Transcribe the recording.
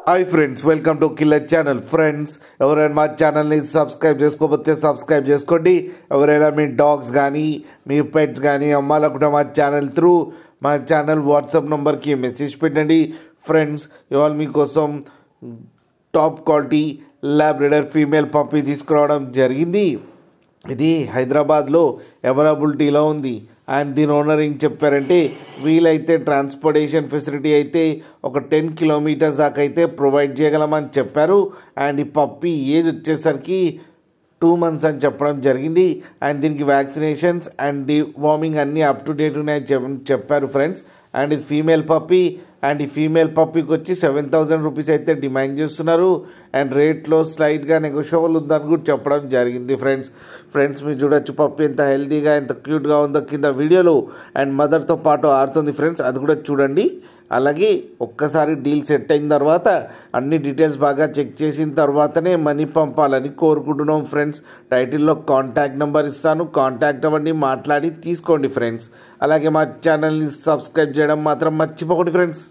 Hi friends, welcome to killer channel. Friends, ఎవరైనా మా ఛానల్ని సబ్స్క్రైబ్ చేసుకోకపోతే సబ్స్క్రైబ్ చేసుకోండి. ఎవరైనా మీ డాగ్స్ కానీ మీ పెట్స్ కానీ అమ్మాలనుకుంటే మా ఛానల్ త్రూ మా ఛానల్ వాట్సాప్ నెంబర్కి మెసేజ్ పెట్టండి. ఫ్రెండ్స్, ఇవాళ మీకోసం top quality Labrador female puppy తీసుకురావడం జరిగింది. ఇది హైదరాబాద్లో అవైలబిలిటీలో ఉంది. అండ్ దీని ఓనర్ ఏం చెప్పారంటే, వీలైతే ట్రాన్స్పోర్టేషన్ ఫెసిలిటీ అయితే ఒక 10 కిలోమీటర్స్ దాకా అయితే ప్రొవైడ్ చేయగలమని చెప్పారు. అండ్ ఈ పప్పీ ఏజ్ వచ్చేసరికి 2 మంత్స్ అని చెప్పడం జరిగింది. అండ్ దీనికి వ్యాక్సినేషన్స్ అండ్ డివార్మింగ్ అన్నీ అప్ టు డేట్ ఉన్నాయని చెప్పారు ఫ్రెండ్స్. అండ్ ఇది ఫీమేల్ పప్పీ. అండ్ ఈ ఫీమేల్ పప్పీకి వచ్చి 7,000 రూపీస్ అయితే డిమాండ్ చేస్తున్నారు. అండ్ రేట్లో స్లైట్గా నెగోషియబుల్ ఉందని కూడా చెప్పడం జరిగింది ఫ్రెండ్స్ మీరు చూడొచ్చు పప్పీ ఎంత హెల్తీగా ఎంత క్యూట్గా ఉందో కింద వీడియోలో. అండ్ మదర్తో పాటు ఆడుతుంది ఫ్రెండ్స్, అది కూడా చూడండి. అలాగే ఒక్కసారి డీల్ సెట్ అయిన తర్వాత అన్ని డీటెయిల్స్ బాగా చెక్ చేసిన తర్వాతనే మనీ పంపాలని కోరుకుంటున్నాం ఫ్రెండ్స్. టైటిల్లో కాంటాక్ట్ నెంబర్ ఇస్తాను, కాంటాక్ట్ అవ్వండి, మాట్లాడి తీసుకోండి ఫ్రెండ్స్. అలాగే మా ఛానల్ని సబ్స్క్రైబ్ చేయడం మాత్రం మర్చిపోకండి ఫ్రెండ్స్.